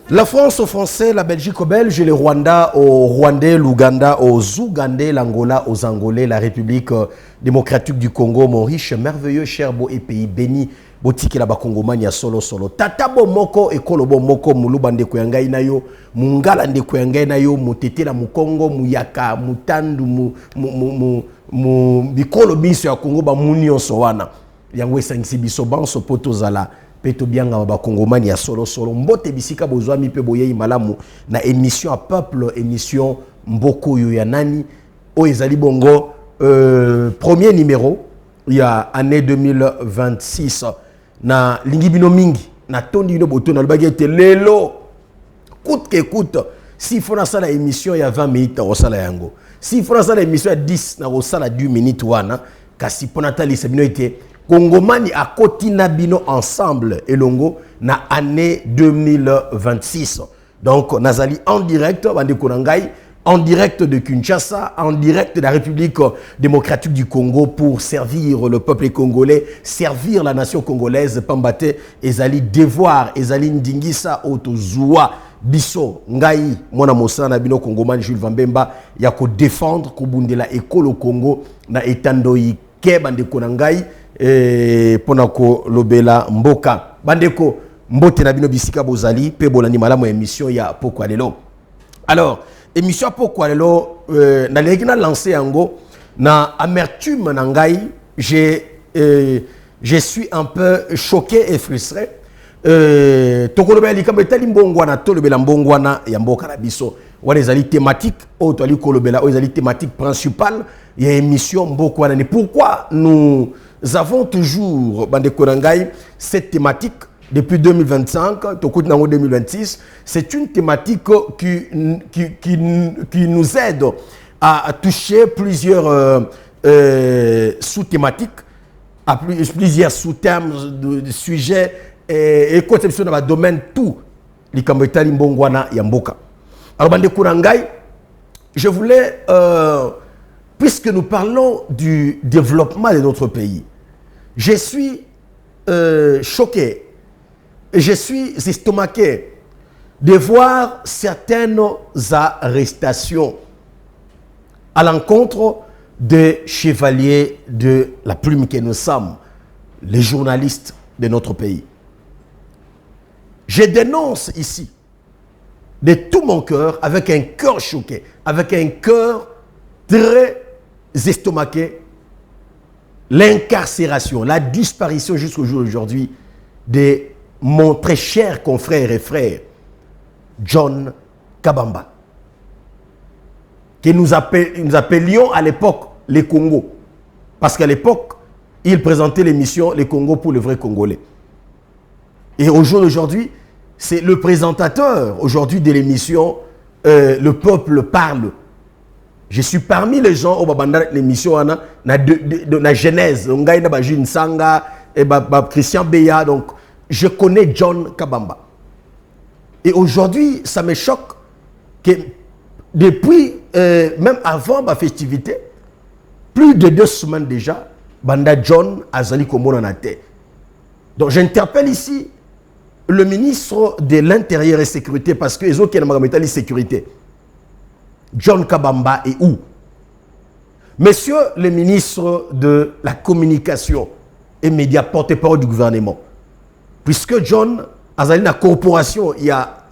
La France aux Français, la Belgique aux Belges, le Rwanda aux Rwandais, l'Ouganda aux Ougandais, l'Angola aux Angolais, la République démocratique du Congo, mon riche, merveilleux, cher, beau et pays béni, botiki la bakongomania solo solo. Tatabo moko et kolobo moko mulubande kuyangai na yo, mungala nde kuyangai na yo, mutete la mukongo, muyaka, mutandu, bikolo biso ya Congo ba munio sowana. Yangwe sangisi biso banso poto zala. Peto bianga bakongomani ya solo solo mbote bisika bozwami pe boyei malamu na émission à peuple émission mboko yo ya nani o ezali bongo premier numéro il y a année 2026 na lingibino mingi na tondi bino boto na lobagete lelo coûte que coûte si fona ça la émission il y a 20 minutes au sala yango si fona ça la émission à 10 na au sala 10 minutes wana kasi ponatali sebino été Congomani a kotina bino ensemble elongo na année 2026. Donc nazali en direct en direct de Kinshasa, en direct de la République démocratique du Congo pour servir le peuple congolais, servir la nation congolaise, pambate ezali devoir, ezali ndingisa otozua biso ngai mwana mosana bino Congomani Jules Vambemba ya ko défendre ko bundela ekolo Congo na etandoi ke bandeko na ngai ponako lobela mboka bandeko mbote na bino bisika bozali pe bolani malamu émission ya Pokwa lelo. Alors émission Pokwa lelo na leki na lancé yango na amertume na ngai je suis un peu choqué et frustré tokolobela likambo etali mbongwana tolobela mbongwana ya mboka na biso wana ezali thématique o toli kolobela o ezali thématique principale ya émission mbokwana ni pourquoi nous avons toujours cette thématique depuis 2025 en 2026 c'est une thématique qui nous aide à toucher plusieurs sous-thématiques à plusieurs sous-thèmes de sujets et conception dans le domaine tout les kambetali mbongwana ya mboka. Alors bandeko nangai je voulais puisque nous parlons du développement de notre pays, je suis choqué, je suis estomaqué de voir certaines arrestations à l'encontre des chevaliers de la plume que nous sommes, les journalistes de notre pays. Je dénonce ici de tout mon cœur, avec un cœur choqué, avec un cœur très estomaqué, l'incarcération, la disparition jusqu'au jour d'aujourd'hui de mon très cher confrère et frère John Kabamba, que nous appelions à l'époque les Congo, parce qu'à l'époque il présentait l'émission Les Congo pour le vrai Congolais. Et au jour d'aujourd'hui, c'est le présentateur aujourd'hui de l'émission Le Peuple Parle. Je suis parmi les gens au babanda l'émission de la genèse, Sanga et Christian Beya, donc je connais John Kabamba. Et aujourd'hui, ça me choque que depuis, même avant ma festivité, plus de 2 semaines déjà, Banda John Azali Komona Nate. Donc j'interpelle ici le ministre de l'Intérieur et Sécurité parce que les autres qui ont la sécurité. John Kabamba est où? Monsieur le ministre de la Communication et Médias, porte-parole du gouvernement, puisque John Azali la corporation, il y a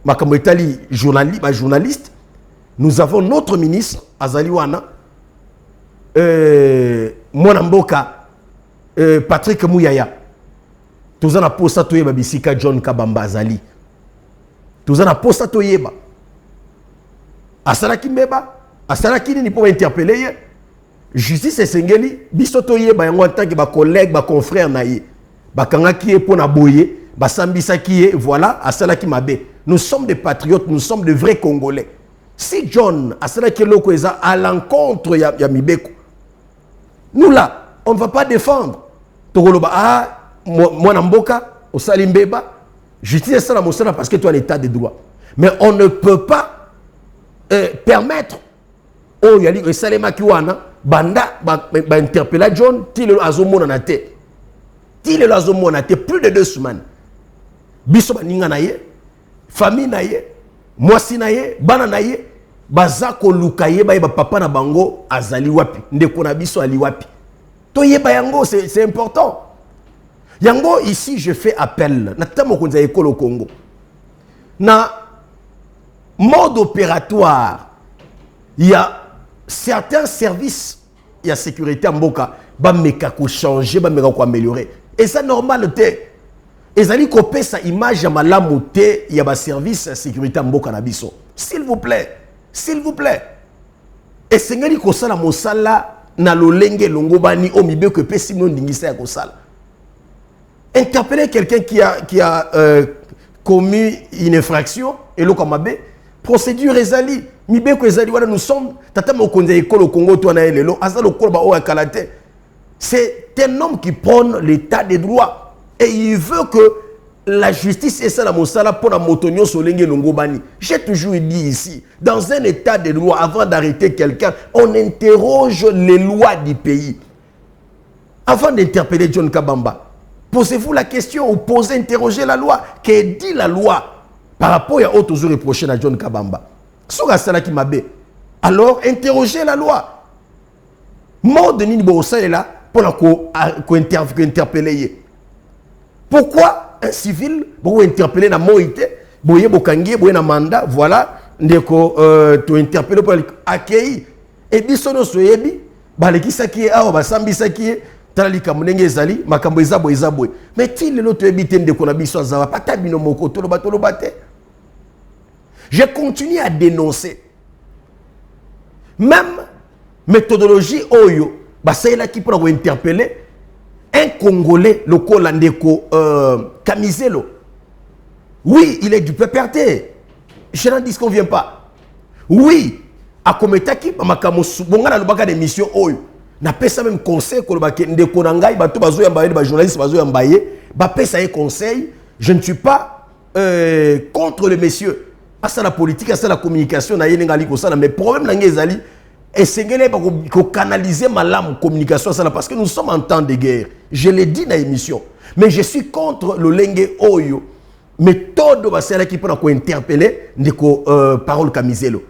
Makamotali journaliste, nous avons notre ministre Azali Wana, Mwanamboka, Patrick Mouyaya. Tous en a posta toyeba bisika John Kabamba Azali. Tous en a posta toyeba. Asalaki meba, asalaki ni pour interpeller. Justice esengeli biso toyeba yango en tant que ba collègue, ba confrère na ye. Ba kanga ki e pona boye, ba sambisa ki e voilà, asalaki mabe. Nous sommes des patriotes, nous sommes de vrais Congolais. Si John asalaki loko eza à l'encontre ya Mibeko. Nous là, on ne va pas défendre. Tokoloba ah moi Namboka, au Salimbeba, justice ça la mosala parce que tu as l'état de droit. Mais on ne peut pas permettre au yali Salema Kiwana banda interpeller John til azomona na te. Til azomona te plus de 2 semaines. Biso baninga na ye famille na ye, mwasi na ye, bana na ye, baza koluka ye ba papa na bango azali wapi, ndeko na biso ali wapi. To ye ba yango, c'est important. Yango ici je fais appel na tamo konza école au Congo. Na mode opératoire, il y a certains services, il y a sécurité en boka, ba meka ko changer, ba meka ko améliorer. Et ça normal te. Et ça dit qu'on paie sa image à malamu te, il y a ba service sécurité en boka na biso. S'il vous plaît. S'il vous plaît. Et c'est ngeli ko sala mosala na lolenge longobani o mibe que pesi non dingisa ya ko sala. Interpeller quelqu'un qui a commis une infraction et le kamabe procédure ezali mibe ko ezali wala nous sommes tata mo konza école au Congo to na elelo azalo kolba o akalate. C'est un homme qui prône l'état des droits et il veut que la justice est ça la mosala pour la motonio solenge longobani. J'ai toujours dit ici, dans un état de droit, avant d'arrêter quelqu'un, on interroge les lois du pays. Avant d'interpeller John Kabamba, posez-vous la question ou posez, interrogez la loi. Que dit la loi par rapport à autres jours reprochés à John Kabamba? Alors, interrogez la loi. Mort de Nini Borossa est là pour interpeller. Pourquoi un civil pour interpeller na moïté, boye bokangi, boye na mandat, voilà, ndeko to interpeller pour accueillir. Et bisono soyebi, baleki saki awa basambi saki talika munenge ezali, makambo ezabo ezabo. Mais til le to ebite ndeko na biso azawa pata bino moko tolo bate. Je continue à dénoncer. Même méthodologie oyo, basayela ki pour interpeller un Congolais, le Colandeko Kamizelo. Oui, il est du PPRT. Je n'en dis qu'on ne vient pas. Oui, à Kometaki, Makamosu, Bongana le baga d'émission Oyo. N'a pas ça même conseil que le Ndeko Nangai, Bato Bazo Yambaye, les journalistes Bazo Yambaye, Bapé ça un conseil. Je ne suis pas contre les messieurs. À ça la politique, à ça la communication, mais le problème Nangezali, et c'est que canaliser ma lame communication parce que nous sommes en temps de guerre. Je l'ai dit dans l'émission. Mais je suis contre le Lengue Oyo. Méthode qui peut interpeller des paroles Kamizelo.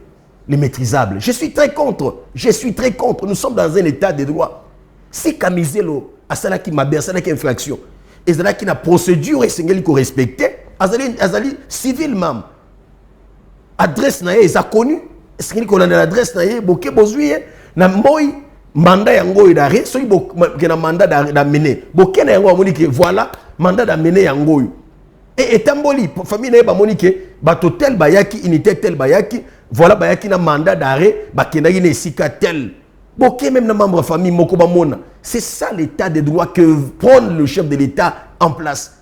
Les maîtrisables. Je suis très contre. Je suis très contre. Nous sommes dans un état de droit. Si Kamizelo a ça qui m'a bien, ça qui infraction. Et ça qui a procédure et c'est qu'il faut respecter. Azali civil même. Adresse na est connu. Est-ce qu'il y a l'adresse na boké bozui na moy mandat yango idare so que na mandat d'amener boké na yango amoni que voilà mandat d'amener yango et etamboli famille na ba moni que bato tel bayaki unité tel bayaki voilà bayaki na mandat d'arrêt bakendaki na esika tel boké même na membre famille moko ba mona. C'est ça l'état de droit que prône le chef de l'État en place.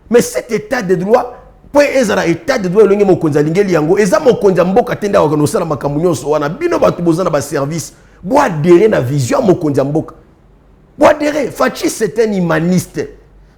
Mais cet état de droit pour ezala état de droit longe mokonza lingeli yango eza mokonza mboka tenda wa konosala makambo nyonso wana bino batu bozana ba service bo adhérer na vision mokonza mboka bo adhérer Fachi c'est un humaniste.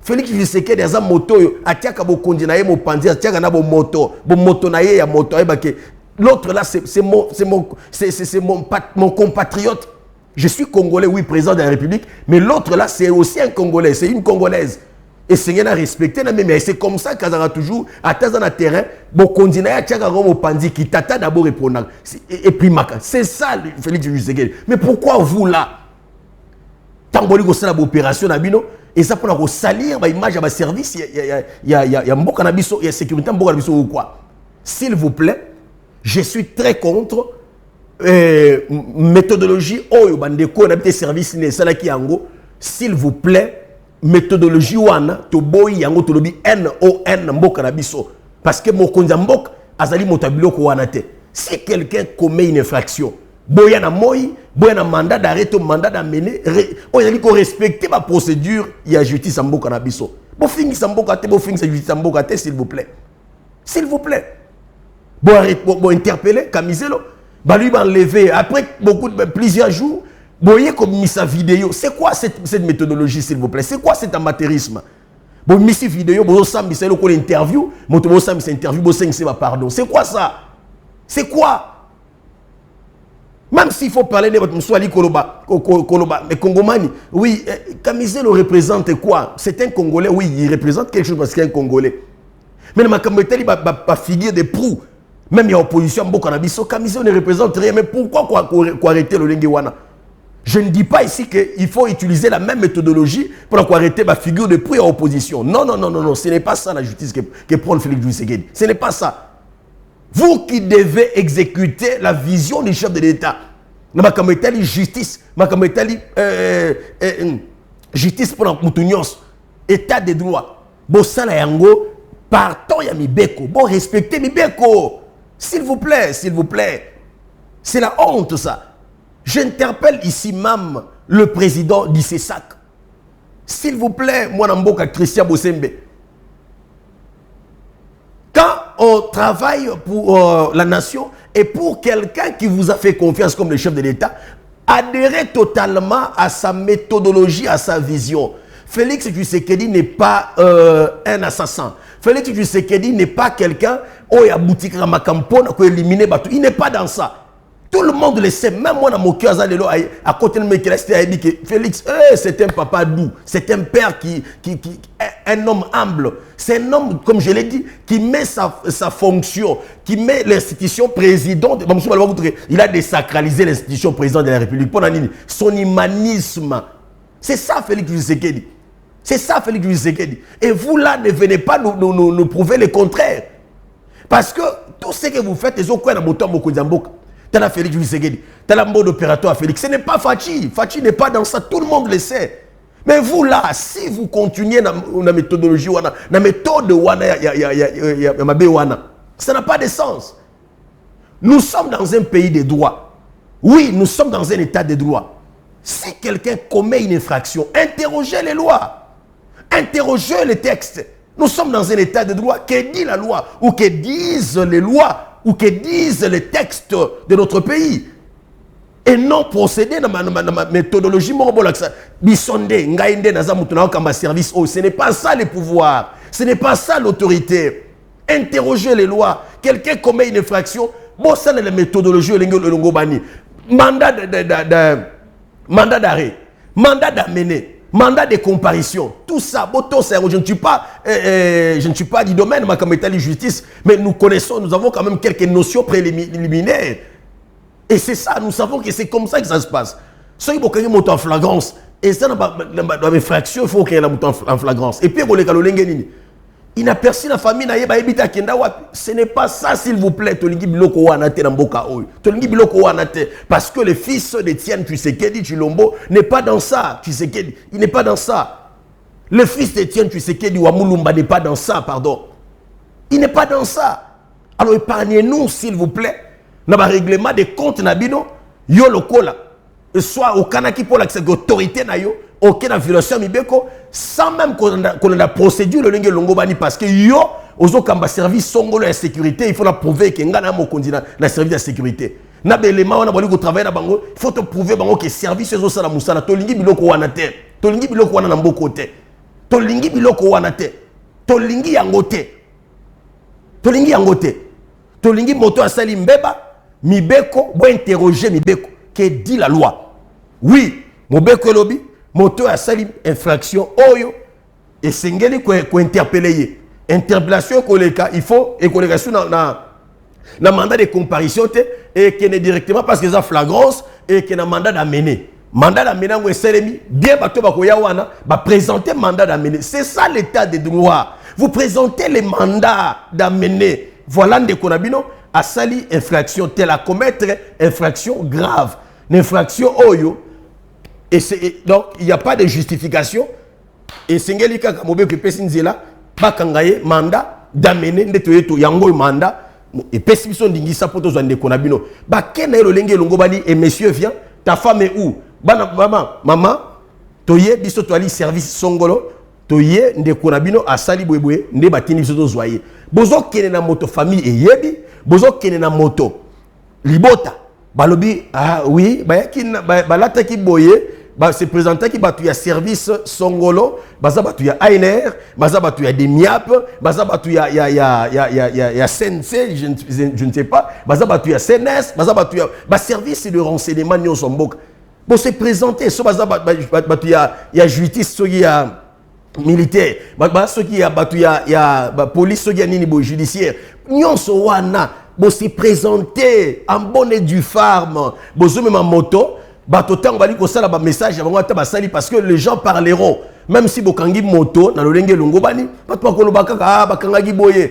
Félix Tshisekedi eza moto yo atiaka bokonzi na ye mopanzi atiaka na bo moto na ye ya moto ebake l'autre là c'est mon compatriote. Je suis congolais oui président de la République mais l'autre là c'est aussi un congolais, c'est une congolaise. Et c'est à respecter, mais c'est comme ça qu'il y a toujours, à dans le terrain, bon, continue à tirer un pandi qui tata d'abord répondre. Et puis, c'est ça, Félix Tshisekedi. Mais pourquoi vous là, tant que vous avez l'opération, et ça pour salir l'image à ma service, il y a un bon cannabis, il y a sécurité, un bon cannabis ou quoi. S'il vous plaît, je suis très contre méthodologie, oh, bandeko, on a des services, s'il vous plaît, méthodologie wana to boy yango to lobi NON mboka na biso parce que mokonza mboka azali motabilo ko wana te. Si quelqu'un commet une infraction boya na moi boya na mandat d'arrêt to mandat d'amener on a dit qu'on respecter ma procédure il y a justice mboka na biso bo fingi sa mboka te bo fingi sa justice mboka te s'il vous plaît bon interpeller Kamizelo ba lui enlever après plusieurs jours. Boyez comme mis sa vidéo. C'est quoi cette méthodologie, s'il vous plaît? C'est quoi cet amateurisme? Bon, mis sa vidéo, bon, ça, c'est le coup interview, bon, ça, c'est interview, bon, c'est pardon. C'est quoi ça? C'est quoi? Même s'il faut parler de votre Moussouali Koloba, mais Congomani, oui, Kamizelo représente quoi? C'est un Congolais, oui, il représente quelque chose parce qu'il est un Congolais. Mais ma kameteli ba figure de proue. Même il y a opposition beaucoup en abisso, Kamizo ne représente rien. Mais pourquoi quoi arrêter le Lengewana? Je ne dis pas ici qu'il faut utiliser la même méthodologie pour arrêter ma figure de proue à opposition. Non, non, non, non, non. Ce n'est pas ça la justice que prend Félix Tshisekedi. Ce n'est pas ça. Vous qui devez exécuter la vision du chef de l'État. Ma kameteli justice, ma kameteli justice pour la Moutunios, État de droit. Bon, ça la yango, partons ya Mibeko. Bon, respectez Mibeko. S'il vous plaît, s'il vous plaît. C'est la honte, ça. J'interpelle ici même le président d'ICESAC. S'il vous plaît, moi, Namboka Christian Bosembe. Quand on travaille pour la nation et pour quelqu'un qui vous a fait confiance comme le chef de l'État, adhérez totalement à sa méthodologie, à sa vision. Félix Tshisekedi n'est pas un assassin. Félix Tshisekedi n'est pas quelqu'un qui a boutique Ramakampo, qui a éliminé Batou. Il n'est pas dans ça. Tout le monde le sait. Même moi, dans mon cœur, à côté de moi, qui restait, dit que Félix, c'est un papa doux. C'est un père un homme humble. C'est un homme, comme je l'ai dit, qui met sa fonction, qui met l'institution président. Il a désacralisé l'institution président de la République. Son humanisme. C'est ça, Félix Tshisekedi. C'est ça, Félix Tshisekedi. Et vous, là, ne venez pas nous prouver le contraire. Parce que tout ce que vous faites, ils ont quoi dans mon Mokozamboka. T'as Félix Tshisekedi, t'as la mode opératoire Félix. Ce n'est pas Fachi. Fachi n'est pas dans ça. Tout le monde le sait. Mais vous là, si vous continuez dans la méthodologie, dans la méthode ça n'a pas de sens. Nous sommes dans un pays de droit. Oui, nous sommes dans un état de droit. Si quelqu'un commet une infraction, interrogez les lois. Interrogez les textes. Nous sommes dans un état de droit. Que dit la loi? Ou que disent les lois? Ou que disent les textes de notre pays? Et non procéder dans ma méthodologie. Ce n'est pas ça le pouvoir. Ce n'est pas ça l'autorité. Interrogez les lois. Quelqu'un commet une infraction. Bon, ça c'est la méthodologie. Mandat d'arrêt. Mandat d'amener. Mandat de comparution, tout ça, je ne suis pas du domaine de la justice, mais nous connaissons, nous avons quand même quelques notions préliminaires. Et c'est ça, nous savons que c'est comme ça que ça se passe. Ceux qui ont monté en flagrance, et ça, dans mes fractions, il faut qu'il y ait en flagrance. Et puis, il n'a perçu la famille, ce n'est pas ça, s'il vous plaît. Parce que le fils d'Étienne Tshisekedi Chilombo n'est pas dans ça. Tshisekedi, il n'est pas dans ça. Le fils d'Étienne Tshisekedi Wamulumba n'est pas dans ça, pardon. Il n'est pas dans ça. Alors épargnez-nous, s'il vous plaît, dans le règlement des comptes Nabino, yo lokola, soit au Kanaki pour l'autorité na yo. Aucune violation Mibeko, sans même qu'on a la procédure le lingue longobani parce que yo ozo kamba service songolo la sécurité, il faut la prouver que ngana mo kondina la service de sécurité. Na belema on a voulu travailler na bango, il faut te prouver bango que service ezo sala musala to lingi biloko wana te. To lingi biloko wana na mboko te. To lingi biloko wana te. To lingi yango te. To lingi yango te. To lingi moto asali mbeba, Mibeko bo interroger Mibeko que dit la loi. Oui, Mobeko lobby moto a sali infraction oyo et sengeli ko interpeller interpellation koleka il faut et koleka sur na mandat de comparution et qui est directement parce que ça flagrance et qui na mandat d'amener ngo eselemi bien bato bakoya wana ba présenter mandat d'amener. C'est ça l'état de droit. Vous présentez les mandats d'amener. Voilà ndeko na bino a sali infraction telle à commettre infraction grave. L'infraction oyo. Et donc, il n'y a pas de justification. Et Sengeli Kaka Mobeko Pesinzela, Bakangaye, mandat, d'amener, Netoyeto, Yango, mandat, et Pessimison Dingisa Poto de Konabino. Bakena le Lenge Longobani, et monsieur, viens, ta femme est où? Maman, Toye, biso toali service Songolo, Toye, Nde Konabino, a Sali Bouéboué, Nde Batini Soto Zoye. Bozo Kenena Moto famille et Yebi, Bozo Kenena Moto, Libota, Balobi, ah oui, Balata ki boye, se présentait qui batu ya service Songolo, baza batu ya ANR, baza batu ya Demiap, baza batu ya CNC, je ne sais pas, baza batu ya CNS, baza batu ya service de renseignement nyon sombok. Bon se présenter so baza batu ya justice so ya militaire, ceux qui y a police, ceux qui nini judiciaire, nyonso wana, se présenter en bonne et due forme, même en moto, batotan bali ko sala ba message avant ata basali parce que les gens parleront. Même si bokangi moto na lolenge longo bani, bato ko bakaka bakangaki boye,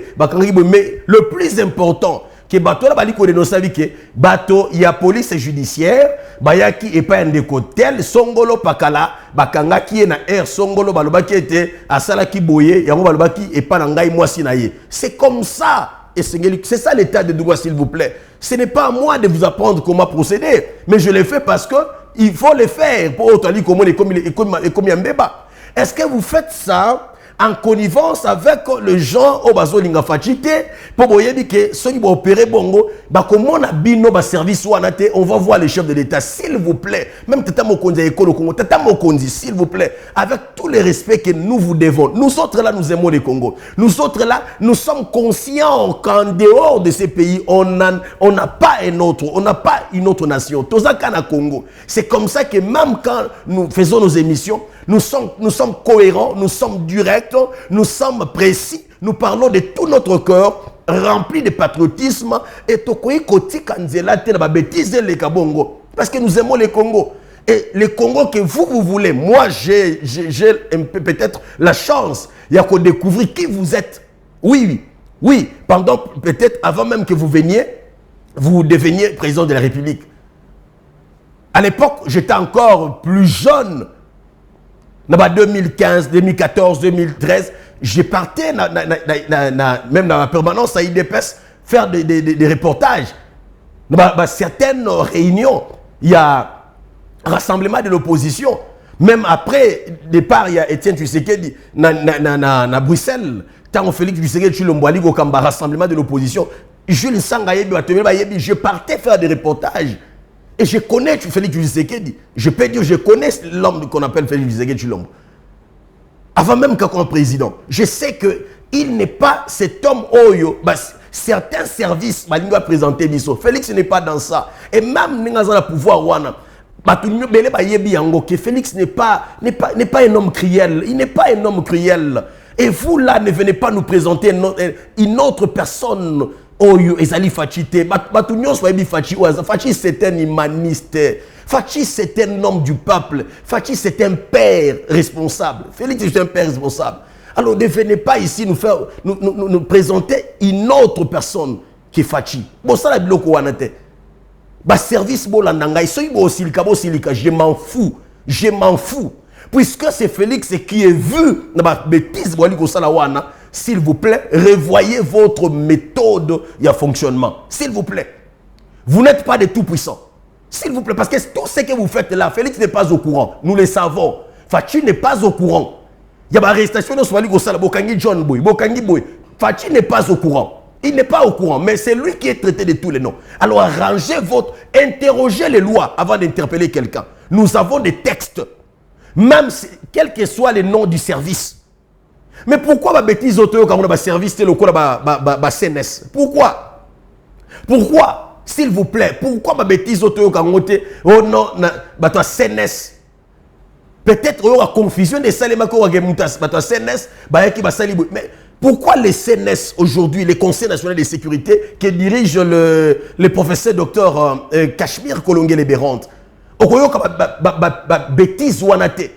mais le plus important que bato la bali ko dénoncer que bato ya police judiciaire bayaki et pas un décotel songolo pakala bakangaki na air songolo balobaki était asala ki boye yango balobaki et pas ngai mwasi na ye. C'est comme ça et c'est ça l'état de droit, s'il vous plaît. Ce n'est pas à moi de vous apprendre comment procéder, mais je le fais parce que il faut le faire pour autant comment comme un débat. Est-ce que vous faites ça en connivence avec les gens au bazo linga fatigué pour voyer que ceux qui vont opérer bongo bah comment on a bino ba service ou on va voir les chefs de l'État, s'il vous plaît. Même tata mokonzi école Congo, tata mokonzi, s'il vous plaît, avec tous les respects que nous vous devons. Nous autres là nous aimons les Congo. Nous autres là nous sommes conscients qu'en dehors de ces pays on n'a pas une autre nation. Tozakana Congo. C'est comme ça que même quand nous faisons nos émissions, nous sommes cohérents, nous sommes directs, nous sommes précis, nous parlons de tout notre cœur, rempli de patriotisme, et tokoyi koti kanzela te na ba bêtise les kabongo, parce que nous aimons les Congo. Et les Congo que vous voulez, moi j'ai peut-être la chance de découvrir qui vous êtes. Oui, pendant peut-être avant même que vous deveniez président de la République. À l'époque, j'étais encore plus jeune. En 2015, 2014, 2013, je partais même dans la permanence à IDPS faire des reportages. Dans certaines réunions, il y a rassemblement de l'opposition. Même après départ, il y a Étienne Tshisekedi à Bruxelles. Tant Félix Tshisekedi Tshilombo Ali au rassemblement de l'opposition. Jules Sangayebi, je partais faire des reportages. Et je connais Félix Tshisekedi. Je peux dire, je connais l'homme qu'on appelle Félix Tshisekedi Tshilombo. Avant même qu'il soit président. Je sais qu'il n'est pas cet homme oyo. Certains services, il doit présenter Nisso. Félix n'est pas dans ça. Et même si on a le pouvoir, Félix n'est pas un homme cruel. Il n'est pas un homme cruel. Et vous là, ne venez pas nous présenter une autre personne. Oyo ezali Fachite, Batunion soit Fachi, Fachi c'est un humaniste, Fachi c'est un homme du peuple, Fachi c'est un père responsable, Félix c'est un père responsable. Alors ne venez pas ici nous présenter une autre personne qui est Fachi. Bon ça la biloko wanate. Ba service bolandanga, je m'en fous, puisque c'est Félix qui est vu dans la bêtise wana. S'il vous plaît, revoyez votre méthode de fonctionnement. S'il vous plaît. Vous n'êtes pas des tout-puissants. S'il vous plaît, parce que tout ce que vous faites là, Félix n'est pas au courant. Nous le savons. Fachi n'est pas au courant. Il y a une arrestation de Swali Gossala, Bokangi John Boy, Bokangi Boy. Fachi n'est pas au courant. Il n'est pas au courant, mais c'est lui qui est traité de tous les noms. Alors interrogez les lois avant d'interpeller quelqu'un. Nous avons des textes. Même quel que soit le nom du service. Mais pourquoi ma bêtise auto quand on a service le CNS? Pourquoi? S'il vous plaît, pourquoi ma bêtise auto quand on oh non na CNS? Peut-être il y a confusion des salima ko mutas CNS mais pourquoi les CNS aujourd'hui, les conseils nationaux de sécurité que dirige le professeur docteur Cachemire Kolongele Bérante? Okoyo ka bêtise wanate.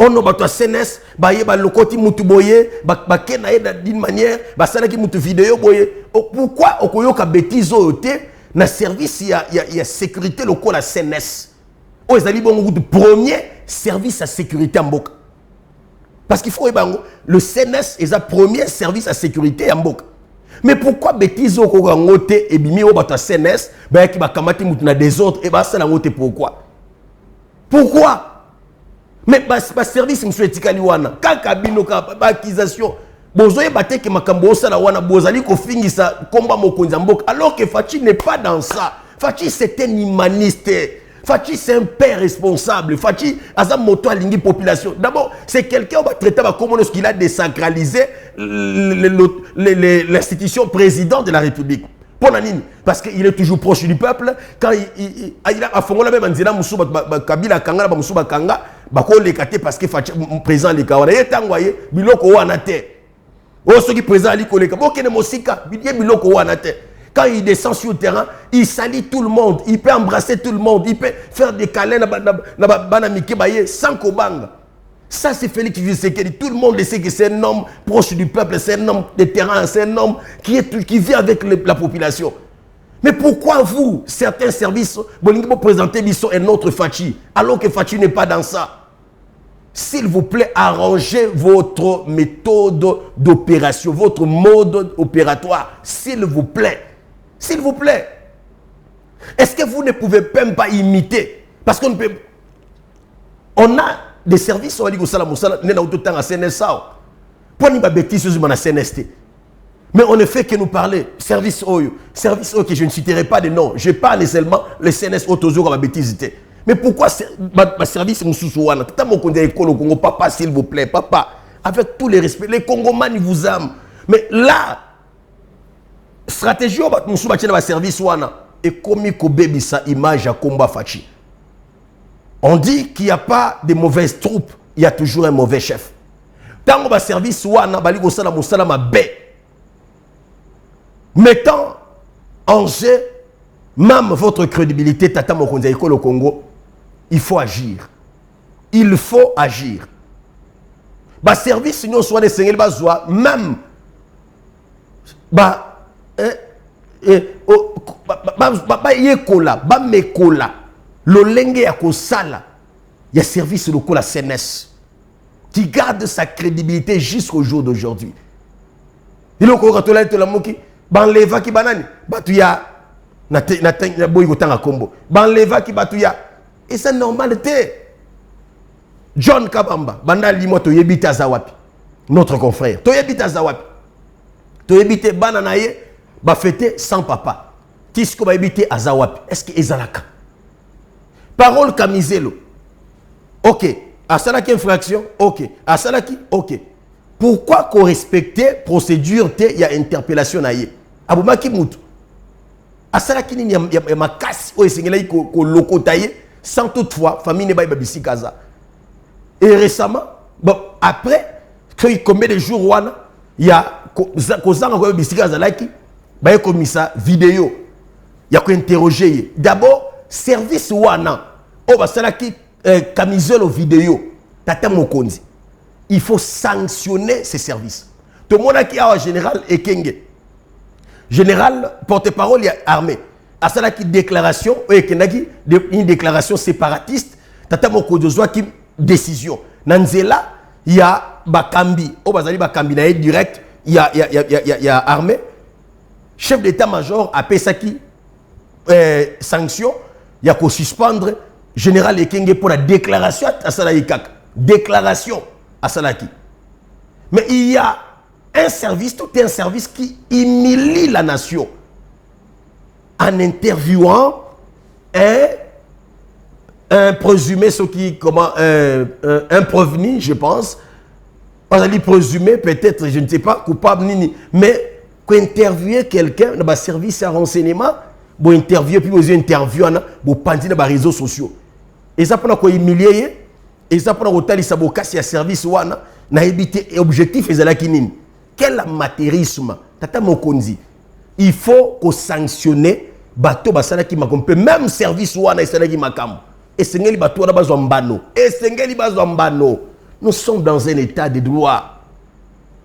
On a battu CNS, lokoti mutu boye, d'une manière, salaki mutu vidéo boye. Pourquoi okoyo ka bêtise oyote na service il y a sécurité locale à CNS. O ezali bon premier service à sécurité en Mboka. Parce qu'il faut le CNS est le premier service à sécurité en Mboka. Mais pourquoi bêtise okoyo ngote et bimi o battu CNS, ki ba kamati mutu na des autres et ça la ngote pourquoi? Mais le service monsieur Tikaliwana, kakabino ka accusation, bozoye batte que makambo sala wana bozali ko fingisa komba mokonzi mboka alors que Fachi n'est pas dans ça. Fachi c'est un humaniste. Fachi c'est un père responsable. Fachi azam moto alingi population. D'abord, c'est quelqu'un qui va traiter comme ce qu'il a désacralisé l'institution président de la République. Parce qu'il est toujours proche du peuple. Quand il a fait la même anzina Kabila Kanga, Moussouba Kanga, bako le kate parce que président le kawana ye tangwaye biloko wana te o ceux qui présent ali koleka bokene mosika biloko wana te. Quand il descend sur le terrain, il salue tout le monde, il peut embrasser tout le monde, il peut faire des câlins sans kobanga. Ça c'est Félix Tshisekedi. Tout le monde le sait que c'est un homme proche du peuple, c'est un homme de terrain, c'est un homme qui vit avec la population. Mais pourquoi vous, certains services, vous présentez un autre Fachi, alors que Fachi n'est pas dans ça? S'il vous plaît, arrangez votre méthode d'opération, votre mode opératoire, s'il vous plaît. S'il vous plaît. Est-ce que vous ne pouvez même pas imiter? Parce qu'on peut... On a des services, on va dire que ça, pour nous, CNST. Mais on ne fait que nous parler. Service OYO que je ne citerai pas de nom. Je parle seulement le CNS Otozo comme bêtise. Mais pourquoi ma service Moussoussouana? Papa, s'il vous plaît, papa, avec tous les respects, les Congomans vous aiment. Mais là, stratégie de service wana et comme sa image à combat Fachi. On dit qu'il n'y a pas de mauvaises troupes, il y a toujours un mauvais chef. Tant que service wana bali ko sala musala mabe. Mettant en jeu même votre crédibilité tata mokonza ekolo Congo, il faut agir. Il faut agir. Ba service nous soit des sengel bazwa même ba mekola lolenge ya kosala ya service lokola CNS qui garde sa crédibilité jusqu'au jour d'aujourd'hui. Il ko katola to la moki banleva ki banani batu ya na boy kotanga kombo banleva ki batu ya et c'est normalité. John Kabamba banda limo to yebita zawapi notre confrère to yebita zawapi to yebite banana ye ba fêter sans papa. Tisko ba habiter à Zawapi. Est-ce que ezalaka? Parole Kamizelo. OK. Asalaki infraction. OK. Asalaki. OK. Pourquoi qu'on respecte procédure te ya interpellation na ye? Abumaki mutu. Asalaki ni ya makasi o esengela ko lokotaye sans toutefois famille ne ba babisi kaza. Et récemment, bon après combien de jours wana il y a kozanga ko babisi kaza laki ba comme ça vidéo ya ko interroger d'abord service wana o basala ki camisole vidéo tata mokonzi il faut sanctionner ces services. Tout le monde qui a en général Ekenge général porte-parole armée asala ki déclaration une déclaration séparatiste tata mokonzi qui décision nanzela il y a bakambi o bazali bakambi na direct il y a armée. Chef d'état-major a payé ça qui sanction, il y a qu'à suspendre général Ekenge pour la déclaration à Salaïkak. Déclaration à Salaki. Mais il y a un service, tout un service qui humilie la nation en interviewant un présumé, ce qui, comment, un prévenu, je pense. On a dit présumé, peut-être, je ne sais pas, coupable, mais interviewer quelqu'un dans le service à renseignement, pour interviewer, puis vous interviewer, pour penser dans les réseaux sociaux. Et ça pour humilier, et ça pour que ça un service wana na éviter objectif et la kinine. Quel amateurisme, tata mokonzi. Il faut qu'on sanctionne bateau basala ki makompe même service wana isala ki makam. Et sengeli bateau na bazwa mbano. Et sengeli bazwa mbano. Nous sommes dans un état de droit.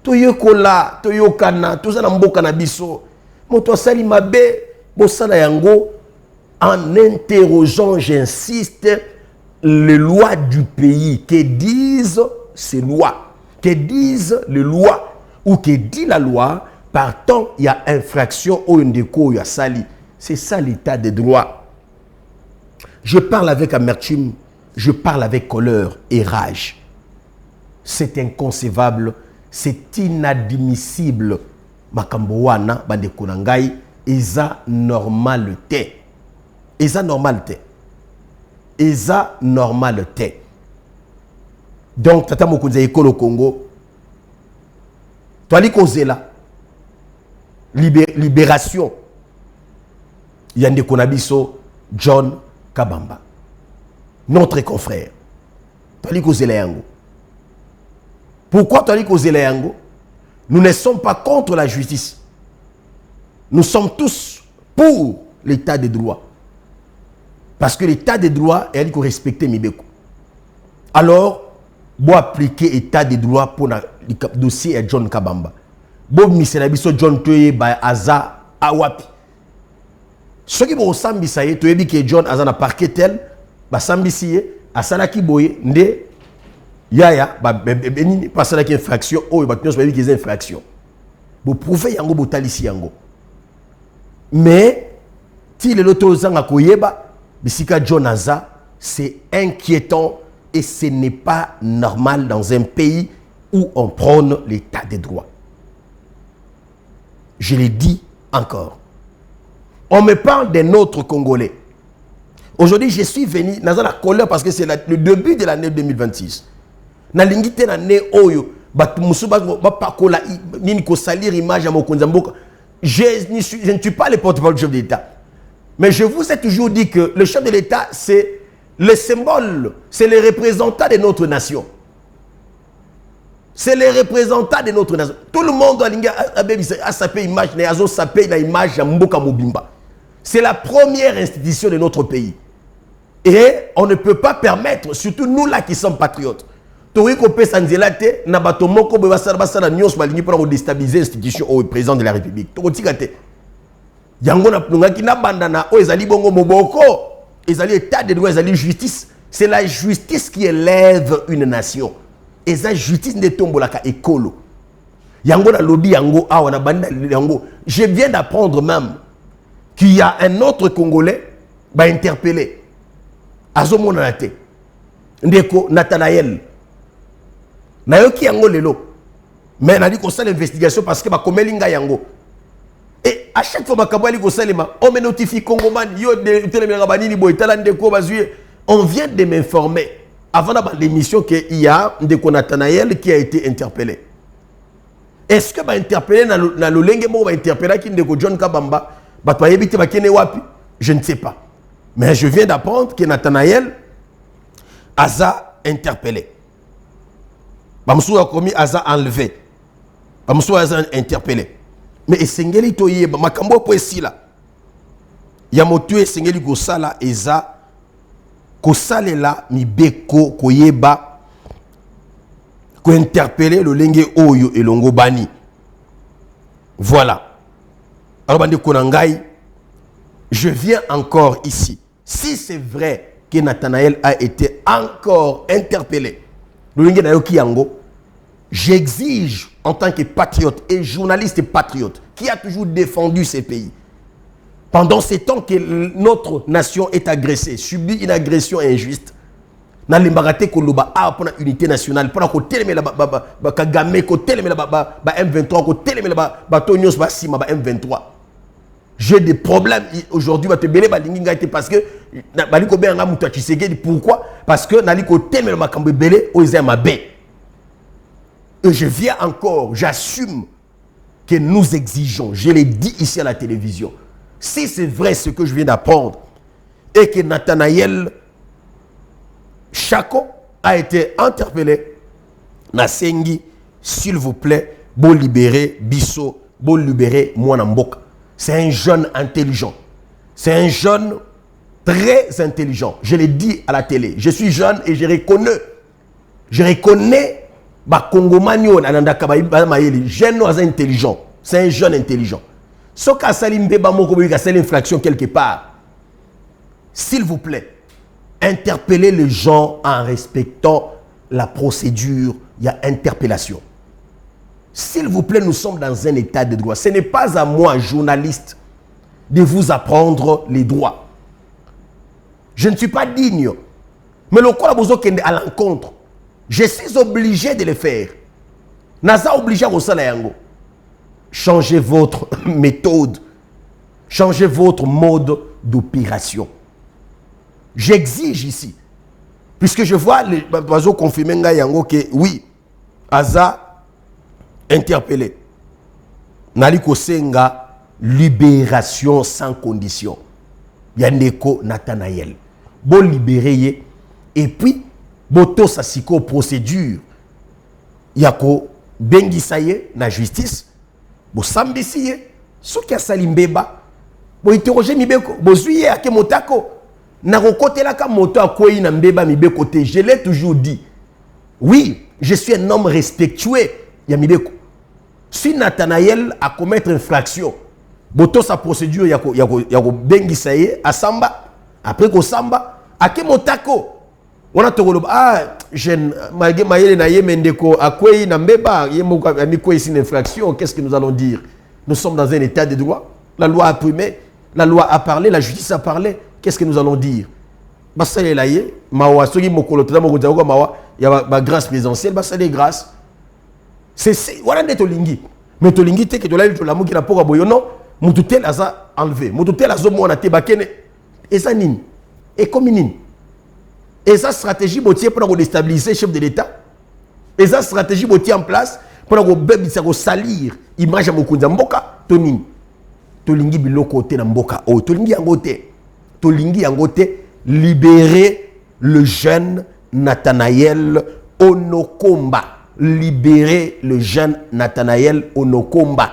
Toyokola, toyokana, tout ça na mboka na biso. Moto sali mabe, bosala yango en interrogeant, j'insiste, les lois du pays. Que disent ces lois? Que disent les lois? Ou que dit la loi? Partant, il y a infraction ou une déco, il y a sali. C'est ça l'état de droit. Je parle avec amertume, je parle avec colère et rage. C'est inconcevable. C'est inadmissible. Makambo wana bande konangai eza normalité. Eza normalité. Eza normalité. Donc tata mokonza ekolo Congo. Toali kozela libération. Yande konabiso John Kabamba. Notre confrère. Tali kozela yango. Pourquoi tali kozela yango? Nous ne sommes pas contre la justice. Nous sommes tous pour l'état de droit. Parce que l'état de droit est qu'il respecter Mibeko. Alors, vous appliquer l'état de droit pour le dossier de John Kabamba. Vous miserabiso John Toye by Aza Awapi. Ce qui vous ressemble, c'est que John Aza na parquet tel, basambisi asalaki boye nde yaya benini pasalaki infraction o ba kyos ba bi infraction. Vous prouvez yango botalisi yango. Mais si le loto zanga koyeba bisika John Aza, c'est inquiétant et ce n'est pas normal dans un pays où on prône l'état de droit. Je l'ai dit encore. On me parle d'un autre Congolais. Aujourd'hui, je suis venu dans la colère parce que c'est le début de l'année 2026. Na lingite na ne oyo batumusuba bapakola nini ko salir image à Mokonza Mboka. Je ne suis pas le porte-parole du chef de l'État. Mais je vous ai toujours dit que le chef de l'État, c'est le symbole, c'est le représentant de notre nation. C'est le représentant de notre nation. Tout le monde a sapé image, a sapé la image à Mboka Mobimba. C'est la première institution de notre pays. Et on ne peut pas permettre, surtout nous là qui sommes patriotes, déstabiliser l'institution au président de la République. C'est la justice qui élève une nation. Et la justice ne tombe la écolo. Je viens d'apprendre même qu'il y a un autre Congolais qui a interpellé Azomonate Ndeko Nathanaël. Nayoki yango lelo. Mais on a dit qu'on fait l'investigation parce que Komelinga yango. Et à chaque fois on me notifie Congoman, on vient de m'informer avant l'émission qu'il y a Ndeko Nathanaël qui a été interpellé. Est-ce que va interpeller dans le lenge mo va interpeller qui Ndeko John Kabamba? Je ne sais pas. Mais je viens d'apprendre que Nathanaël Aza interpellé. Bamsou a commis Aza enlevé. Bamsou Aza interpellé. Mais Esengeli toye makambo po esila. Ya motu Esengeli gosala eza kosalela mibeko koyeba ko interpeller le lenge oyo elongo bani. Voilà. Alors bande konangai, je viens encore ici. Si c'est vrai que Nathanaël a été encore interpellé, le lenge nayoki yango, j'exige en tant que patriote et journaliste patriote qui a toujours défendu ces pays, pendant ces temps que notre nation est agressée, subit une agression injuste, na limbarate koloba a pour la unité nationale, pour la côté mais la Kagame côté mais la M23 côté mais la Tonyos Basima M23. J'ai des problèmes aujourd'hui parce que pourquoi? Parce que nali côté mais la Kambe belé aux Mabe. Et je viens encore, j'assume que nous exigeons, je l'ai dit ici à la télévision, si c'est vrai ce que je viens d'apprendre, et que Nathanaël Chako a été interpellé, Nasengi, s'il vous plaît, bon libérer Bisso, bon libérer Mwanamboka. C'est un jeune intelligent. C'est un jeune très intelligent. Je l'ai dit à la télé. Je suis jeune et je reconnais Congomanio jeune intelligent. C'est un jeune intelligent. Ce qu'a infraction quelque part. S'il vous plaît, interpellez les gens en respectant la procédure. Il y a interpellation. S'il vous plaît, nous sommes dans un état de droit. Ce n'est pas à moi, journaliste, de vous apprendre les droits. Je ne suis pas digne. Mais le corps a besoin à l'encontre. Je suis obligé de le faire. Naza obligé au salaire. Changez votre méthode. Changez votre mode d'opération. J'exige ici. Puisque je vois les oiseaux confirmer que oui, Aza interpellé. Naliko Senga, libération sans condition. Yandeko Nathanaël. Bon libéré. Et puis, boto sa siko procédure yako bengisa ye na justice bo sambisi ye soki asali mbeba bo interroger mibeko bo zuye ake motako na kokotela ka moto akoyi na mbeba mibeko te. Je l'ai toujours dit, oui, je suis un homme respectueux ya mibeko. Si Nathanaël a commettre infraction boto sa procédure yako bengisa ye asamba après ko samba ake motako on a tokoloba jeune malgré mayele na ye mendeko akwei na mbeba ye moko amiko ici une infraction. Qu'est-ce que nous allons dire? Nous sommes dans un état de droit, la loi a primé, la loi a parlé, la justice a parlé. Qu'est-ce que nous allons dire? Basale la ye mawa soki mokolo tata moko tako mawa ya ba grâce présidentielle basale grâce. C'est voilà de tolingi mais tolingi te que to la to la muki na poka boyono mututel aza enlevé mututel azo mona te bakene eza nini et comme nini. Et sa stratégie botier pour déstabiliser le chef de l'État. Et sa stratégie botier en place pour salir l'image de Mokunza Mboka. Toning. Tolingi biloko te na Mboka. Oh, tolingi angote. Tolingi angote libérer le jeune Nathanaël Onokomba. Libérer le jeune Nathanaël Onokomba.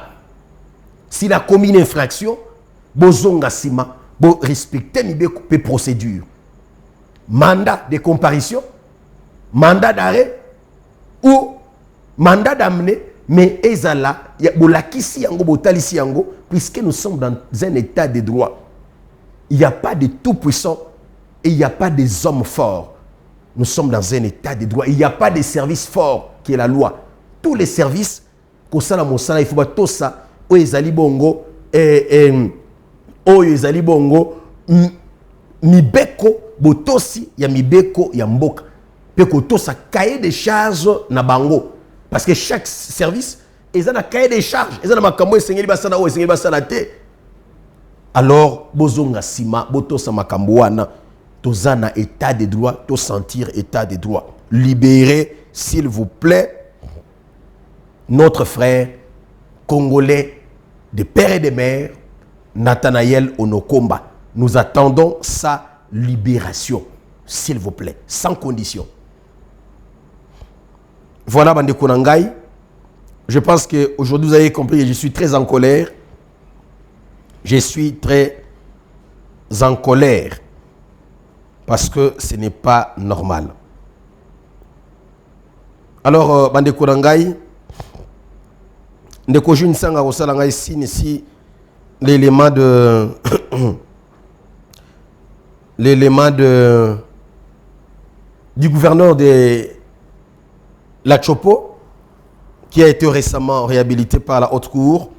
S'il a commis une infraction, bozonga sima, bo respecter les procédures. Mandat de comparution, mandat d'arrêt ou mandat d'amener, mais ezala, bolakisi yango, botalisi yango, puisque nous sommes dans un état de droit. Il n'y a pas de tout puissant et il n'y a pas des hommes forts. Nous sommes dans un état de droit. Il n'y a pas de service fort qui est la loi. Tous les services, kosala mosala, il faut pas tout ça, o ezali bongo, o ezali bongo, mibeko botosi ya mibeko ya mboka peko tosa cahier de charges na bango parce que chaque service ils ont un cahier de charges ils ont na makambo esengeli basana o esengeli basana te. Alors bozonga sima botosa makambo wana toza na état de droit, to sentir état de droit. Libérez s'il vous plaît notre frère congolais de père et de mère Nathanaël Onokomba. Nous attendons sa libération, s'il vous plaît, sans condition. Voilà, Bande Konangai. Je pense qu'aujourd'hui, vous avez compris, je suis très en colère. Je suis très en colère parce que ce n'est pas normal. Alors, Bande Konangai, Ndeko June Sanga Rosalanga ici, l'élément de du gouverneur de la Chopo qui a été récemment réhabilité par la haute cour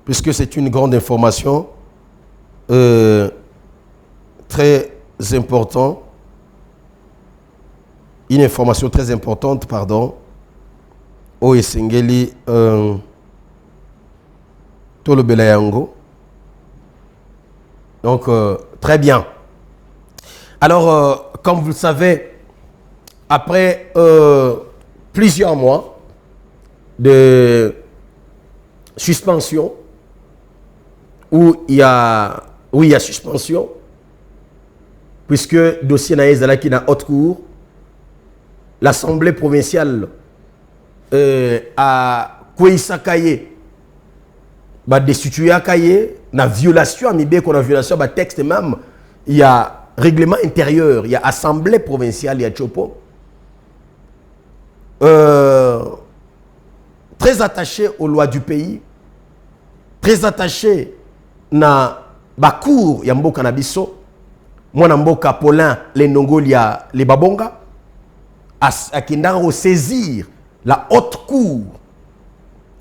puisque c'est une grande information très importante, une information très importante, pardon, au Esengeli Tolo Belayango. Donc, très bien. Alors, comme vous le savez, après plusieurs mois de suspension, où il y a suspension, puisque le dossier n'a qui na haute cour, l'Assemblée provinciale a Kouissakaye, bah destitué à Kaye, na violation, qu'on a violation, bah texte même, il y a règlement intérieur, il y a Assemblée provinciale, il y a Chopo. Très attaché aux lois du pays, très attaché na Bakour, il y a Mboka Nabiso, moi Mboka Paulin, les Nongolia, les Babonga, à Kindaro saisir la haute cour,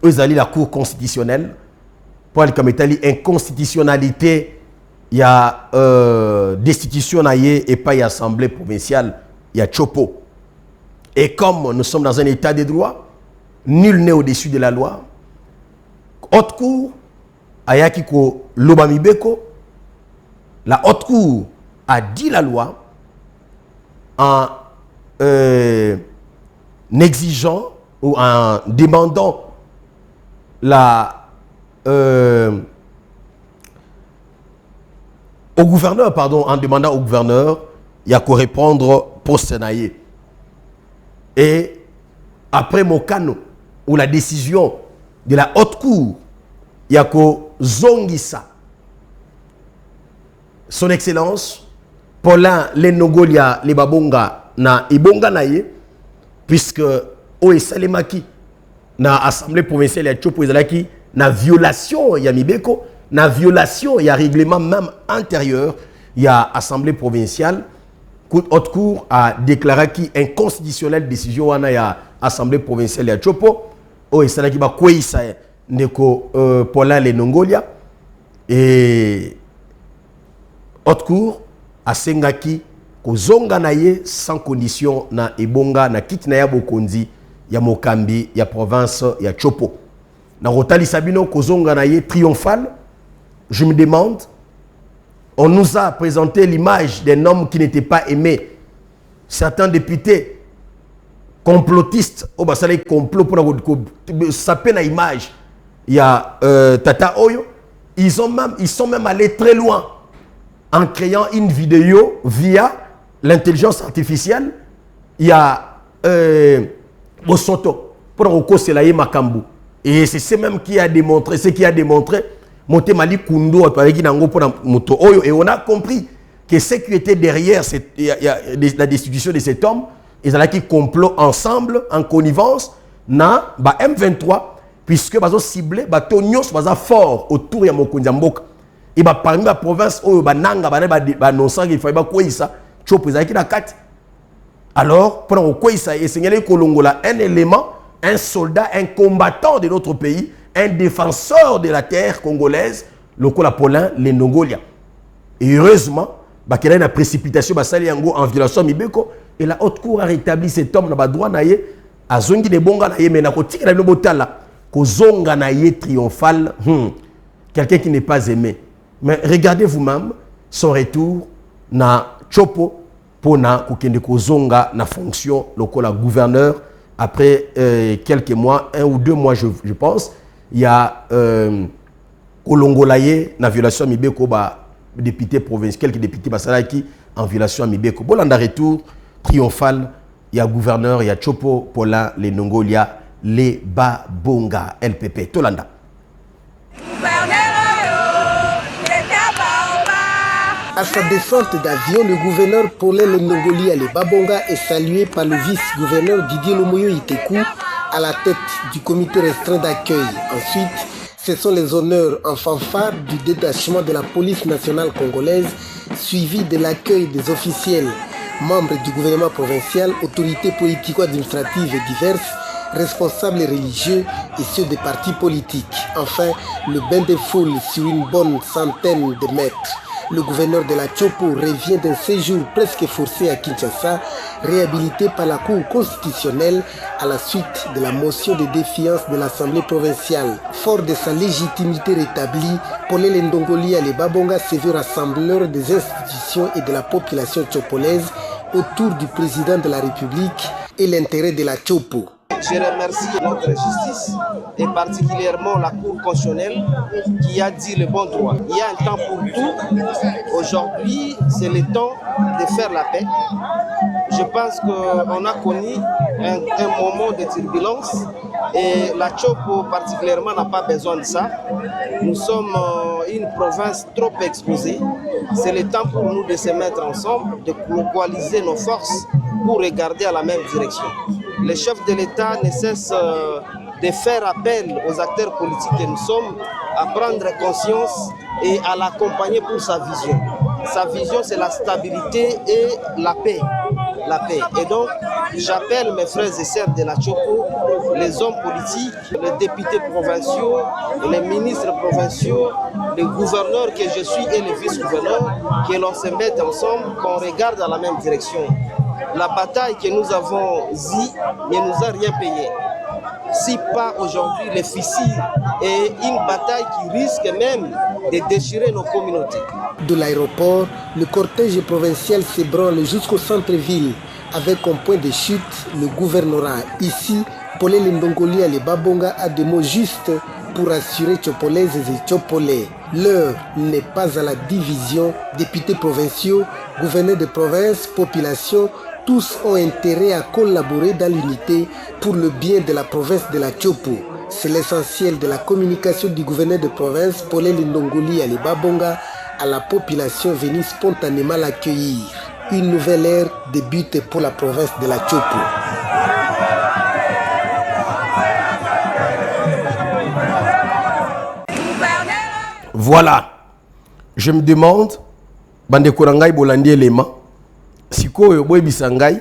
eux allaient la cour constitutionnelle, pour aller comme état inconstitutionnalité, il y a destitution et pas assemblée provinciale, il y a Chopo. Et comme nous sommes dans un état de droit, nul n'est au-dessus de la loi. Haute cour, Ayakiko Lobamibeko, la haute cour a dit la loi en exigeant ou en demandant au gouverneur, pardon, en demandant au gouverneur, il y a qu'à répondre pour Sénaïe. Et après Mokano, ou la décision de la haute cour, Yako Zongisa, son excellence, Paulin Lenogolia Lebabonga na Ibonga naye, puisque Oe Salemaki, na Assemblée provinciale ya Tchopo Ezalaki, na violation ya Mibeko, na violation ya règlement même intérieur, ya Assemblée provinciale, haute cour a déclaré qui inconstitutionnelle décision wana ya Assemblée provinciale ya Tchopo, Oe Salaki ba kweisa ndeko Paulin Lenongolia, et haute cour a sengaki kozonga na ye sans condition na ebonga na kiti na ya bokonzi ya mokambi ya province ya Tchopo. Na rotali sabino kozonga na ye triomphal. Je me demande, on nous a présenté l'image d'un homme qui n'était pas aimé. Certains députés complotistes au basale complot pour saper na image il y a Tata Oyo, ils sont même allés très loin en créant une vidéo via l'intelligence artificielle. Il y a Bosoto pour Okoselaye Makambu. Et c'est ce même qui a démontré, Moté Mali Kundo et on a compris que ce qui était derrière la destitution de cet homme, ils allaient qui complot ensemble, en connivence, na M23, puisque ils ont ciblé, Tonyos was fort autour de Mokonzi Mboka. Et parmi la province, Nanga, annonçant qu'il fallait quoi ça, Tchopo, ils allaient qui alors, pendant quoi ça, et signalé Kolongola, un élément, un soldat, un combattant de notre pays, un défenseur de la terre congolaise, le Paulin Lenongolia. Et heureusement, il y a une précipitation en violation de Mibeko, et la haute cour a rétabli cet homme dans le droit naïe, à zongi de bonga naïe, mais na koti na botala, ko zonga naïe triomphal, quelqu'un qui n'est pas aimé. Mais regardez vous-même son retour na Tchopo pour na kokende ko zonga na fonction lokola gouverneur après quelques mois, 1 ou 2 mois je pense. Il y a Kolongolaye na violation à Mibeko, député provincial, quelques députés Basalaki en violation à Mibeko. Bon, en retour triomphal, il y a gouverneur, il y a Tchopo, Paulin, les Nongolia, les Babonga, LPP, Tolanda. À sa descente d'avion, le gouverneur Paulin Lenongolia, les Babonga, est salué par le vice-gouverneur Didier Lomoyo Itekou, à la tête du comité restreint d'accueil. Ensuite, ce sont les honneurs en fanfare du détachement de la police nationale congolaise, suivi de l'accueil des officiels, membres du gouvernement provincial, autorités politico-administratives et diverses, responsables religieux et ceux des partis politiques. Enfin, le bain de foule sur une bonne centaine de mètres. Le gouverneur de la Tchopo revient d'un séjour presque forcé à Kinshasa, réhabilité par la Cour constitutionnelle à la suite de la motion de défiance de l'Assemblée provinciale. Fort de sa légitimité rétablie, Paulin Lenongolia les Babonga se veut rassembleur des institutions et de la population tchopolaise autour du président de la République et l'intérêt de la Tchopo. Je remercie notre justice et particulièrement la Cour constitutionnelle qui a dit le bon droit. Il y a un temps pour tout. Aujourd'hui, c'est le temps de faire la paix. Je pense qu'on a connu un moment de turbulence et la Tchopo particulièrement n'a pas besoin de ça. Nous sommes une province trop exposée. C'est le temps pour nous de se mettre ensemble, de coaliser nos forces pour regarder à la même direction. Le chef de l'État ne cesse de faire appel aux acteurs politiques que nous sommes à prendre conscience et à l'accompagner pour sa vision. Sa vision, c'est la stabilité et la paix. La paix. Et donc, j'appelle mes frères et sœurs de la Tchopo, les hommes politiques, les députés provinciaux, les ministres provinciaux, les gouverneurs que je suis et les vice-gouverneurs, que l'on se mette ensemble, qu'on regarde dans la même direction. La bataille que nous avons eue ne nous a rien payé. Si pas aujourd'hui les fissures et une bataille qui risque même de déchirer nos communautés. De l'aéroport, le cortège provincial s'ébranle jusqu'au centre-ville avec comme point de chute le gouvernorat. Ici, Paulin Lenongolia les Babonga a des mots justes pour assurer Tchopolaises et Tchopolais. L'heure n'est pas à la division. Députés provinciaux, gouverneurs de province, population, tous ont intérêt à collaborer dans l'unité pour le bien de la province de la Tchopo. C'est l'essentiel de la communication du gouverneur de province, Paulin Ndongoli Alibabonga, à la population venue spontanément l'accueillir. Une nouvelle ère débute pour la province de la Tchopo. Voilà. Je me demande, bande korangai bolandi élément, sikoyo boy bisangai,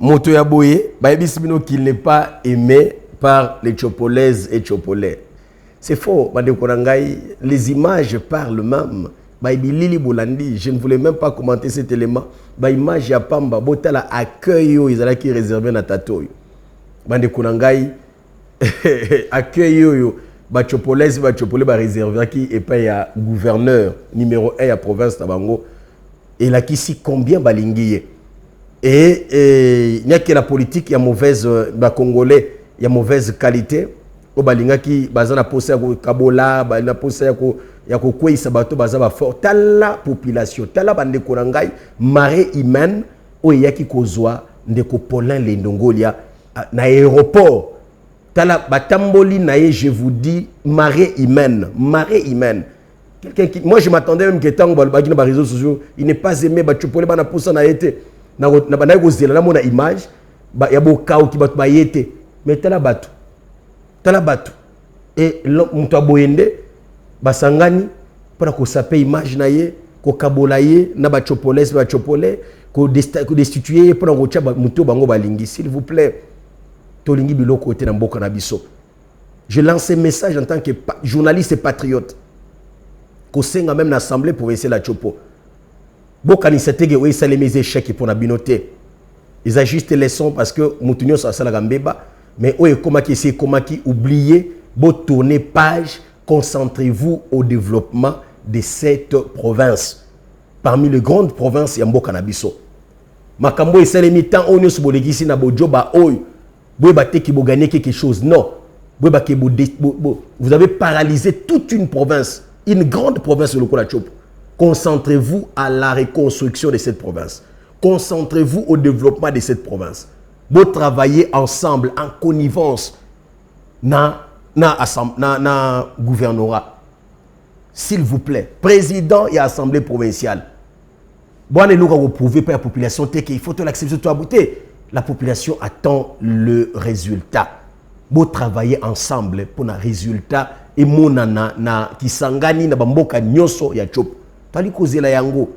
moto ya boye, baebisibino qu'il n'est pas aimé par les Tchopolaises et Tchopolais. C'est faux, bande korangai, les images parlent même. Baebilili bolandi, je ne voulais même pas commenter cet élément. Baimage ya pamba, botala accueil yo, ils allaient qui réservé na tato yo. Bande korangai, accueil yo. Bachopolais, Bachopolais, réservé qui est pas ya gouverneur numéro 1 à province Tabango. Et là qui si combien balinguiye. Et il n'y a que la politique, il y a mauvaise Congolais, il y a mauvaise qualité. Au balinga qui bazana posé à Kabola, bazana posé à Kokwei Sabato bazaba fort. Tala population, tala bande korangai marée humaine au yaki kozwa ndeko Paulin Ndongolia na aéroport. Tala batamboli nae, je vous dis, marée humaine, marée humaine. Moi je m'attendais même que tant que les réseaux sociaux, il n'est pas aimé, Bachopolé bana poussa na été, na gozela na mona image, ba ya bokao ki batu ba yete, mais tala batu et muto aboyende basangani pour ko saper image na ye, ko kabola ye na Bachopolé ko destituer pour ko tia muto bango balingi, s'il vous plaît. Je lance un message en tant que journaliste et patriote. Qu'on s'enga même l'Assemblée pour essayer la Tchopo. Bokani setege oui ça les mes échecs pour la binoté. Ils ajustent les sons parce que Moutounio ça la gambeba. Mais oui comment qui c'est comment qui oublier. Bon tournez page. Concentrez-vous au développement de cette province. Parmi les grandes provinces, il y a Mboka Nabiso. Makambo et Salemi tant on est sur Bolegisi na Bojoba Oy. Vous avez quelque chose. Non. Vous avez paralysé toute une province, une grande province de Lokola Tchopo. Concentrez-vous à la reconstruction de cette province. Concentrez-vous au développement de cette province. Vous travaillez ensemble, en connivence, dans le gouvernorat. S'il vous plaît, président et assemblée provinciale. Vous pouvez pas la population, il faut l'accepter tout à bouter. La population attend le résultat. Vous travaillez ensemble pour un résultat et monana na kisangani na bamboka nyoso ya chop. Tali kozela yango.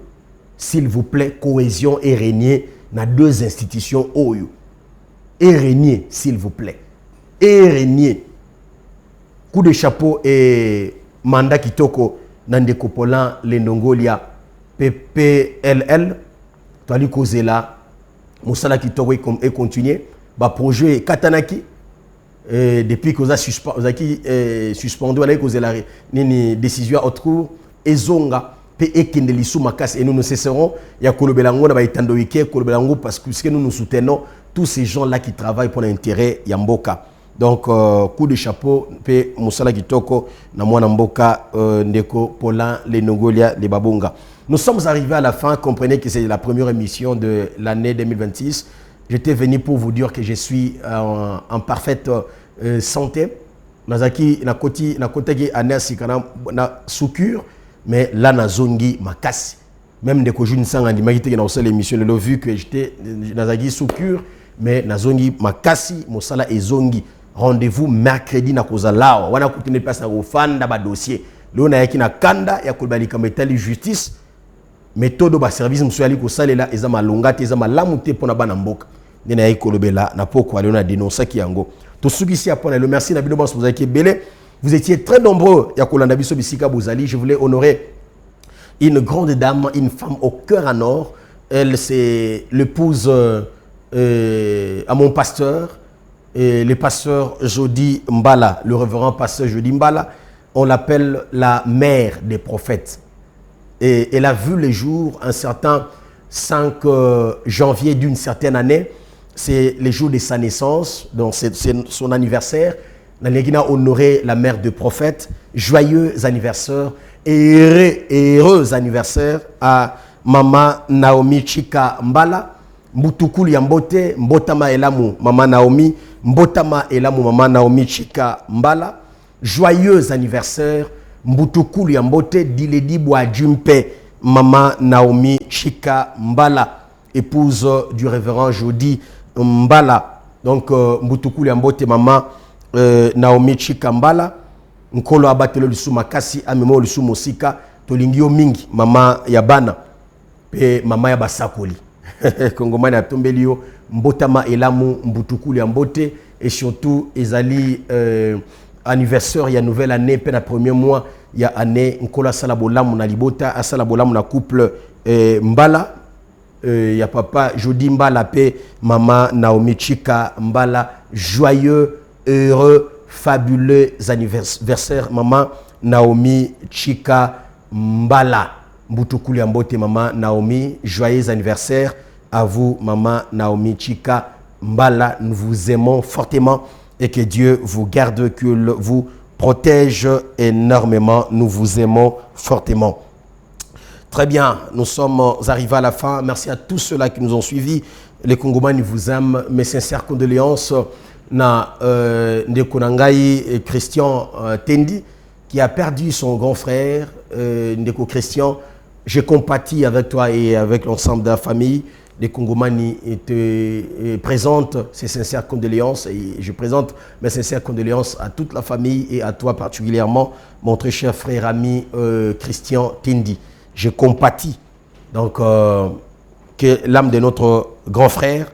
S'il vous plaît, cohésion et régner na deux institutions oyo. Et régner, s'il vous plaît. Et régner. Coup de chapeau et mandat kitoko nandeko Paulin Ndongolia PPLL. Tali kozela Moussala qui est continué, bah projet Katanaki depuis que vous avez suspendu la décision à cours et zonga et nous ne cesserons il y a Kolobelango na baitandowike Kolobelango parce que nous nous soutenons tous ces gens là qui travaillent pour l'intérêt Yamboka. Donc coup de chapeau pe Moussala Kitoko na mwana mboka ndeko Paulin Ndongolia les Babonga. Nous sommes arrivés à la fin, comprenez que c'est la première émission de l'année 2026. J'étais venu pour vous dire que je suis en parfaite santé. Nazaki na koti ki anasi kana na soukure mais là na zongi makasi. Même de ko joune sanga ndi makite na osala émission le vu que j'étais nazaki soukure mais na zongi makasi mosala ezongi. Rendez-vous mercredi na kozalao. Wana kutine place na ofanda ba dossier. Lo na yaki na kanda ya kolbalika metali justice. Méthode ba service monsieur ali ko salela eza malonga te eza malamu te pona bana mboka ndena yi kolobela na poko ali na dénoncer ki yango to subisi apona le merci na bino bas vous avez belé vous étiez très nombreux ya kolanda biso bisika bozali. Je voulais honorer une grande dame, une femme au cœur en or. Elle c'est l'épouse à mon pasteur le pasteur Jody Mbala, le révérend pasteur Jody Mbala. On l'appelle la mère des prophètes. Et elle a vu les jours un certain 5 janvier d'une certaine année. C'est les jours de sa naissance, donc c'est son anniversaire. Nous avons honoré la mère de prophète. Joyeux anniversaire et heureux anniversaire à Maman Naomi Chika Mbala. Mbutukulu ya mbote, mbotama elamu Mama Naomi, mbotama elamu Mama Naomi Chika Mbala. Joyeux anniversaire, Mbutukulu ya mbote, Diledi Boadjumpe, Mama Naomi Chika Mbala, épouse du révérend Jody Mbala. Donc, Mbutukulu ya mbote, Mama Naomi Chika Mbala. Nkolo abatelo lisu makasi, amemo lisu mosika, tolingio mingi, Mama Yabana, pe Mama Yabasakoli. Kongomani a tombé lio, mbotama elamu, Mbutukulu ya mbote, et surtout, ezali anniversaire, il y a nouvelle année, pe na premier mois, il y a année, Nkola Salabolamu na libota, a Salabolamu na couple Mbala, il y a papa Jody Mbala, pe Mama Naomi Chika Mbala, joyeux, heureux, fabuleux anniversaire, Mama Naomi Chika Mbala. Mbutukulu ya mbote, Mama Naomi, joyeux anniversaire à vous, Mama Naomi Chika Mbala. Nous vous aimons fortement et que Dieu vous garde, que vous protège énormément. Nous vous aimons fortement. Très bien, nous sommes arrivés à la fin. Merci à tous ceux-là qui nous ont suivis. Les Congomani vous aiment. Mes sincères condoléances na Ndekonangai Christian Tendi qui a perdu son grand frère Ndeko Christian. Je compatis avec toi et avec l'ensemble de la famille. Les Congomani te présentent ses sincères condoléances et je présente mes sincères condoléances à toute la famille et à toi particulièrement, mon très cher frère ami Christian Tendi. Je compatis. Donc, que l'âme de notre grand frère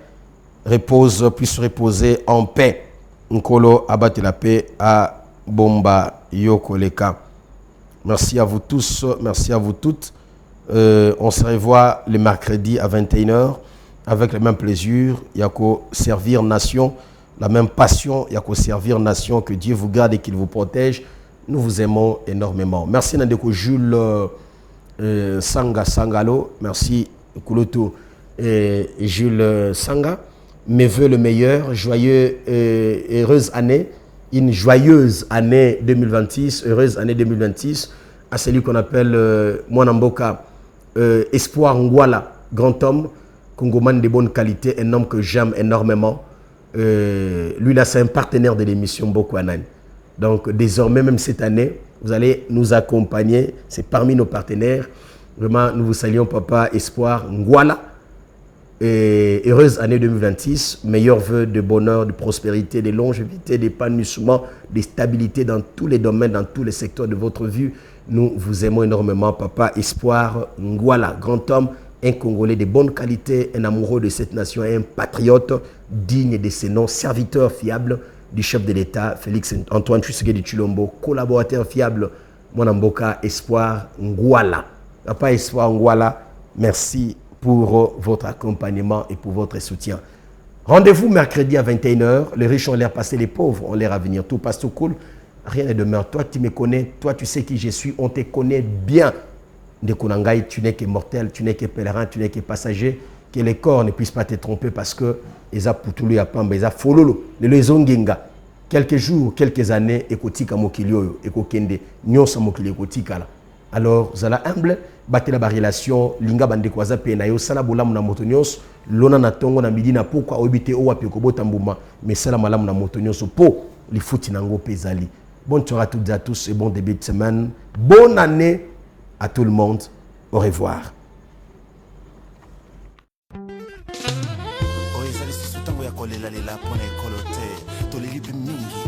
puisse reposer en paix. Nkolo abatte la paix à Bomba Yokoleka. Merci à vous tous, merci à vous toutes. On se revoit le mercredi à 21h avec le même plaisir. Il y a qu'à servir nation, la même passion. Il y a qu'à servir nation. Que Dieu vous garde et qu'il vous protège. Nous vous aimons énormément. Merci Nandeko Jules Sangalo. Merci Kouloto et Jules Sanga. Mes voeux le meilleur. Joyeux et heureuse année. Une joyeuse année 2026. Heureuse année 2026. À celui qu'on appelle Mwanamboka Espoir Ngwala, grand homme, Congoman de bonne qualité, un homme que j'aime énormément. Lui là, c'est un partenaire de l'émission Bokwanan. Donc désormais, même cette année, vous allez nous accompagner. C'est parmi nos partenaires. Vraiment, nous vous saluons, papa Espoir Ngwala. Et heureuse année 2026. Meilleurs vœux de bonheur, de prospérité, de longévité, d'épanouissement, de stabilité dans tous les domaines, dans tous les secteurs de votre vie. Nous vous aimons énormément, papa Espoir Ngwala, grand homme, un Congolais de bonne qualité, un amoureux de cette nation, un patriote digne de ses noms, serviteur fiable du chef de l'État, Félix Antoine Tshisekedi Tshilombo, collaborateur fiable, Mwanamboka Espoir Ngwala. Papa Espoir Ngwala, merci pour votre accompagnement et pour votre soutien. Rendez-vous mercredi à 21h. Les riches ont l'air passé, les pauvres ont l'air à venir. Tout passe tout cool. Rien ne demeure. Toi, tu me connais. Toi, tu sais qui je suis. On te connaît bien. Ndekonangai, tu n'es que mortel, tu n'es que pèlerin, tu n'es que passager. Que les corps ne puissent pas te tromper parce que ils ont poutoulu à pamba, ils ont fololo, les ongenga. Quelques jours, quelques années, ekotika mokilio, ekokende, nyonsa mokili ekotika la. Alors, vous allez humble, battez la relation, linga bande kwaza pe na yo sala bolamu na motonyos, lona na tongo na midi na pourquoi obité o wapi ko botambuma, mais sala malamu na motonyos po li futi nango pezali. Bonne soirée à toutes et à tous et bon début de semaine. Bonne année à tout le monde. Au revoir. Oezali sisutango ya kolela lela pona ekolo te. Toleli mingi.